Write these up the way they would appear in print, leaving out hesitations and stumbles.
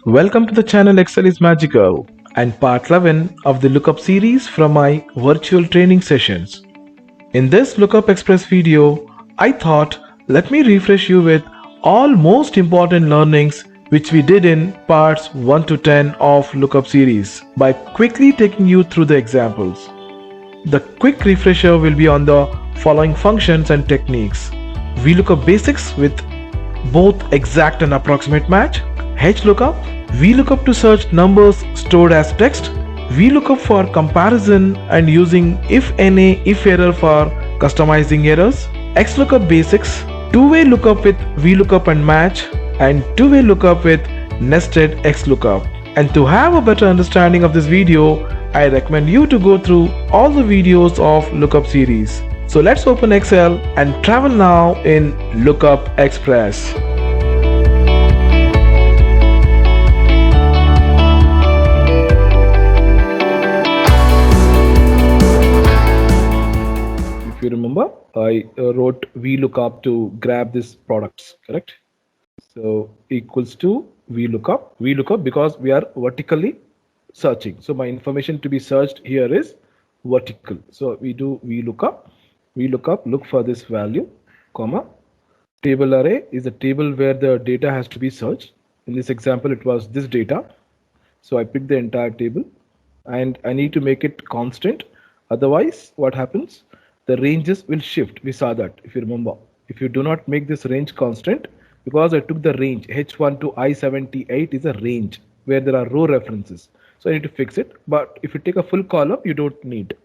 Welcome to the channel Excel is Magical and part 11 of the Lookup series from my virtual training sessions. In this Lookup Express video, I thought let me refresh you with all most important learnings which we did in parts 1 to 10 of Lookup series by quickly taking you through the examples. The quick refresher will be on the following functions and techniques. VLOOKUP basics with both exact and approximate match, HLOOKUP, VLOOKUP to search numbers stored as text, VLOOKUP for comparison and using if NA if error for customizing errors, XLOOKUP basics, two-way lookup with VLOOKUP and match, and two-way lookup with nested XLOOKUP. And to have a better understanding of this video, I recommend you to go through all the videos of Lookup series. So let's open Excel and travel now in Lookup Express. If you remember, I wrote VLOOKUP to grab these products, correct? So equals to VLOOKUP because we are vertically searching. So my information to be searched here is vertical. So we do VLOOKUP, look for this value, comma. Table array is a table where the data has to be searched. In this example, it was this data. So I pick the entire table and I need to make it constant. Otherwise, what happens? The ranges will shift. We saw that, if you remember. If you do not make this range constant, because I took the range H1 to I78 is a range where there are row references. So I need to fix it. But if you take a full column, you don't need,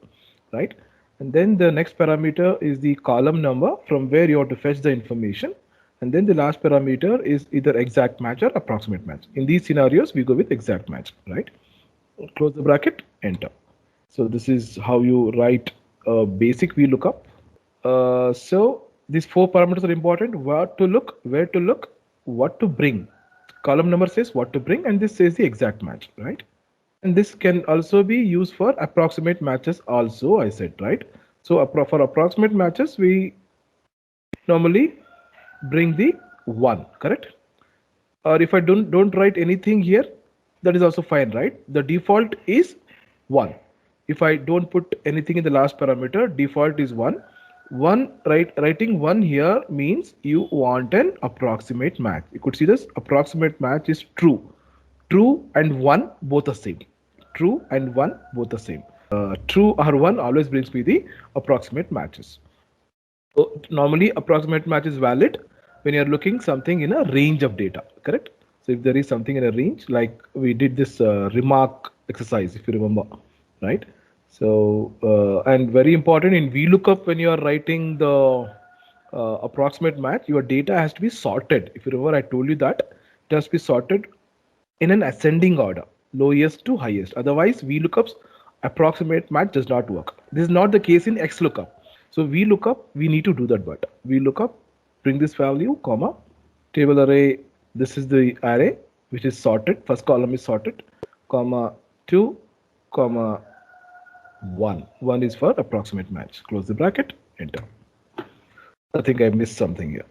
right? And then the next parameter is the column number from where you have to fetch the information. And then the last parameter is either exact match or approximate match. In these scenarios, we go with exact match, right? Close the bracket, enter. So this is how you write a basic VLOOKUP. So these four parameters are important: what to look, where to look, what to bring. Column number says what to bring, and this says the exact match, right? And this can also be used for approximate matches also, I said, right? So for approximate matches, we normally bring the 1, correct? Or if I don't write anything here, that is also fine, right? The default is 1. If I don't put anything in the last parameter, default is 1. Writing 1 here means you want an approximate match. You could see this approximate match is true. True and 1 both the same. True and 1 both the same. True or 1 always brings me the approximate matches. So normally approximate match is valid when you're looking something in a range of data, correct? So if there is something in a range, like we did this remark exercise, if you remember, right? So and very important in VLOOKUP, when you are writing the approximate match, your data has to be sorted. If you remember, I told you that it has to be sorted in an ascending order, lowest to highest. Otherwise, VLOOKUP's approximate match does not work. This is not the case in XLOOKUP. So VLOOKUP, we need to do that, but VLOOKUP, bring this value, comma, table array, this is the array which is sorted, first column is sorted, comma 2, comma 1. 1 is for approximate match. Close the bracket, enter. I think I missed something here.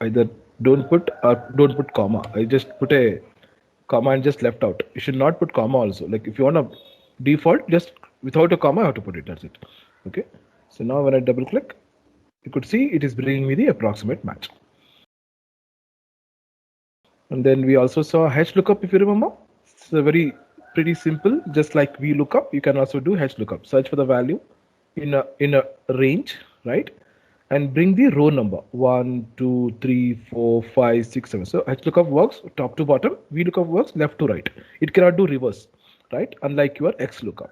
Either don't put comma. I just put a comma and just left out. You should not put comma also. Like if you want a default, just without a comma, I have to put it. That's it. Okay. So now when I double click, you could see it is bringing me the approximate match. And then we also saw HLOOKUP, if you remember. It's a very pretty simple, just like VLOOKUP, you can also do HLOOKUP. Search for the value in a range, right? And bring the row number 1, 2, 3, 4, 5, 6, 7. So HLOOKUP works top to bottom, VLOOKUP works left to right. It cannot do reverse, right? Unlike your XLOOKUP.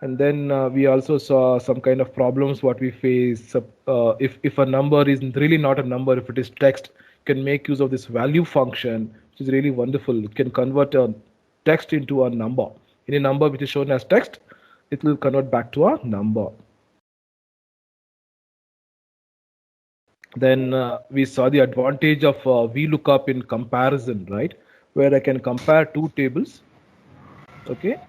And then we also saw some kind of problems what we face. If a number is really not a number, if it is text, can make use of this value function, which is really wonderful. It can convert a text into a number. In a number which is shown as text, it will convert back to a number. Then we saw the advantage of VLOOKUP in comparison, right? Where I can compare two tables, okay,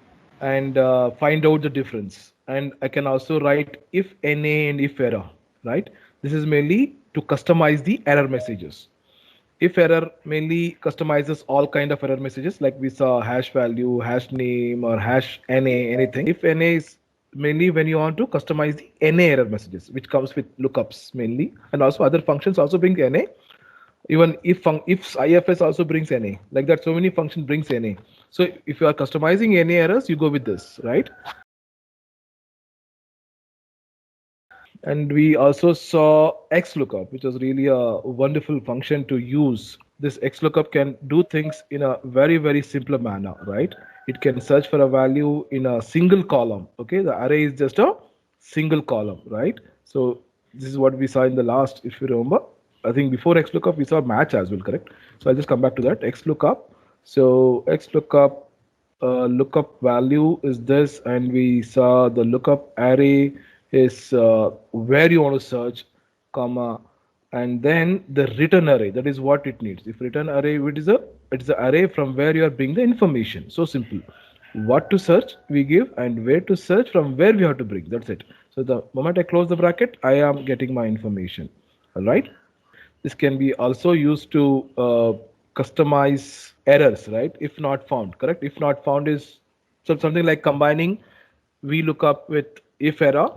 and find out the difference. And I can also write if NA and if error, right? This is mainly to customize the error messages. If error mainly customizes all kind of error messages, like we saw hash value, hash name, or hash NA, anything. If NA is mainly when you want to customize the NA error messages, which comes with lookups mainly, and also other functions also bring NA. Even if IFS also brings NA, like that, so many functions brings NA. So if you are customizing NA errors, you go with this, right? And we also saw XLOOKUP, which was really a wonderful function to use. This XLOOKUP can do things in a very, very simpler manner, right? It can search for a value in a single column. Okay, the array is just a single column, right? So this is what we saw in the last, if you remember. I think before XLOOKUP, we saw match as well, correct? So I'll just come back to that. XLOOKUP. So XLOOKUP lookup value is this, and we saw the lookup array is where you want to search, comma, and then the return array, that is what it needs. If return array, it's the array from where you are bringing the information. So simple. What to search we give, and where to search from where we have to bring. That's it. So the moment I close the bracket, I am getting my information. All right. This can be also used to customize errors, right? If not found, correct? If not found is something like combining VLOOKUP with if error.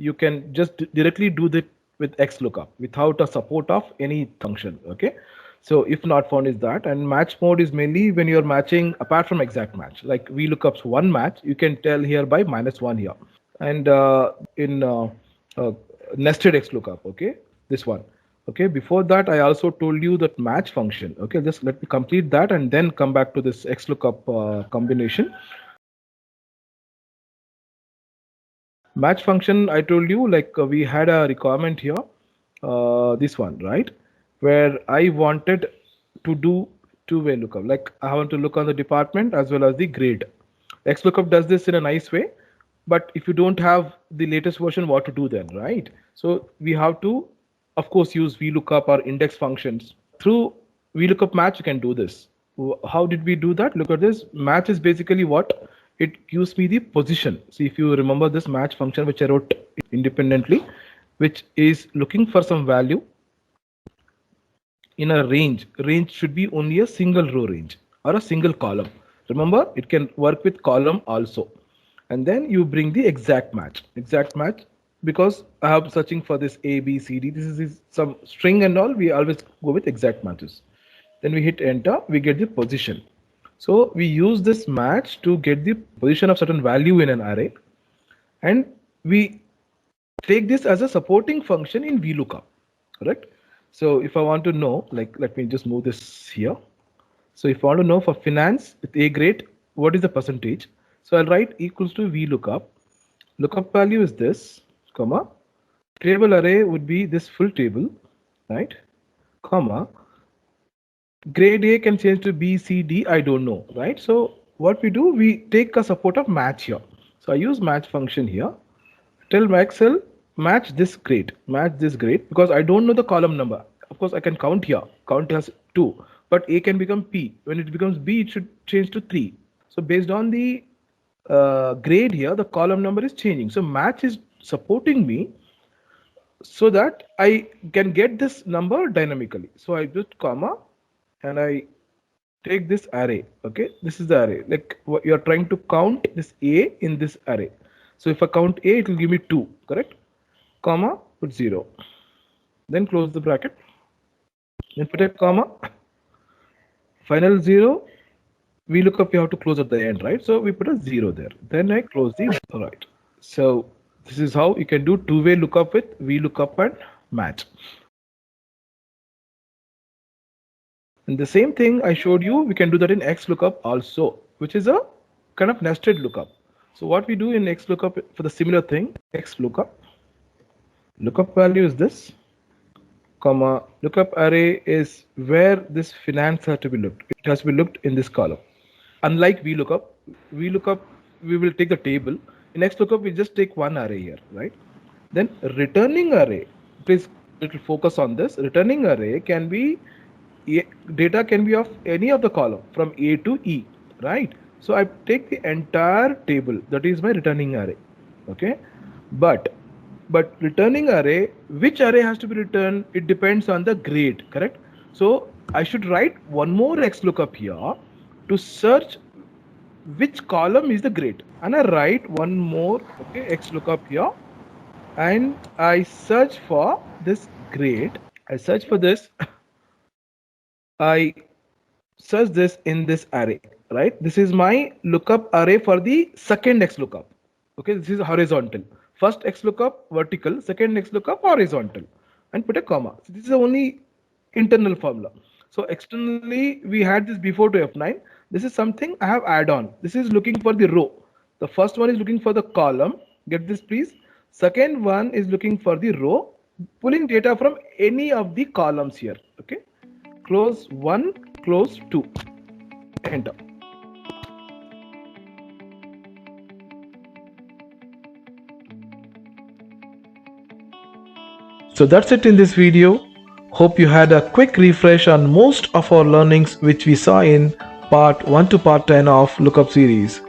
You can just directly do that with XLOOKUP without a support of any function. Okay. So if not found is that, and match mode is mainly when you're matching apart from exact match, like VLOOKUP's one match, you can tell here by -1 here. And in nested XLOOKUP, okay, this one. Okay, before that, I also told you that match function. Okay, just let me complete that and then come back to this XLOOKUP combination. Match function, I told you, like we had a requirement here, this one, right? Where I wanted to do two-way lookup. Like I want to look on the department as well as the grade. XLOOKUP does this in a nice way, but if you don't have the latest version, what to do then, right? So we have to, of course, use VLOOKUP or index functions. Through VLOOKUP match, you can do this. How did we do that? Look at this. Match is basically what? It gives me the position. See, if you remember this match function, which I wrote independently, which is looking for some value in a range. Range should be only a single row range or a single column. Remember, it can work with column also. And then you bring the exact match. Exact match, because I am searching for this A, B, C, D. This is some string and all. We always go with exact matches. Then we hit enter, we get the position. So we use this match to get the position of certain value in an array. And we take this as a supporting function in VLOOKUP, correct? So if I want to know, like, let me just move this here. So if I want to know for finance with A grade, what is the percentage? So I'll write equals to VLOOKUP. Lookup value is this, comma. Table array would be this full table, right? Comma. Grade A can change to B, C, D, I don't know, right? So what we do, we take a support of match here. So I use match function here. Tell my Excel, match this grade, because I don't know the column number. Of course, I can count here. Count has 2, but A can become P. When it becomes B, it should change to 3. So based on the grade here, the column number is changing. So match is supporting me so that I can get this number dynamically. So I just comma and I take this array. Okay, this is the array. Like you are trying to count this A in this array. So if I count A, it will give me 2, correct? Comma, put 0. Then close the bracket. Then put a comma. Final 0. VLOOKUP you have to close at the end, right? So we put a 0 there. Then I close the right. So this is how you can do two-way lookup with VLOOKUP and match. And the same thing I showed you, we can do that in XLOOKUP also, which is a kind of nested lookup. So what we do in XLOOKUP for the similar thing, XLOOKUP, lookup value is this, comma, lookup array is where this finance has to be looked. It has to be looked in this column. Unlike VLOOKUP, we will take the table. In XLOOKUP, we just take one array here, right? Then returning array, please little focus on this. Returning array can be, data can be of any of the column from A to E, right? So I take the entire table, that is my returning array, okay? But but returning array, which array has to be returned, it depends on the grade, correct? So I should write one more XLOOKUP here to search which column is the grade, and I write one more, okay, XLOOKUP here, and I search for this grade. I search for this. I search this in this array, right? This is my lookup array for the second XLOOKUP. Okay, this is horizontal. First XLOOKUP vertical, second XLOOKUP horizontal, and put a comma. So this is the only internal formula. So externally we had this before to F9. This is something I have add on. This is looking for the row. The first one is looking for the column. Get this please. Second one is looking for the row, pulling data from any of the columns here. Okay. Close 1, close 2. Enter. So that's it in this video. Hope you had a quick refresh on most of our learnings which we saw in part 1 to part 10 of Lookup series.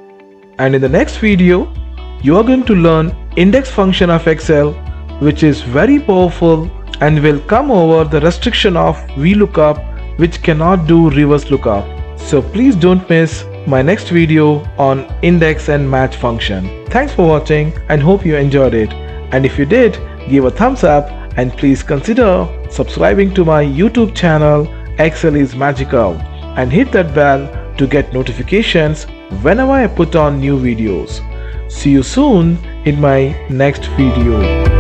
And in the next video, you are going to learn index function of Excel, which is very powerful and will come over the restriction of VLOOKUP, which cannot do reverse lookup. So please don't miss my next video on index and match function. Thanks for watching and hope you enjoyed it. And if you did, give a thumbs up and please consider subscribing to my YouTube channel Excel is Magical and hit that bell to get notifications whenever I put on new videos. See you soon in my next video.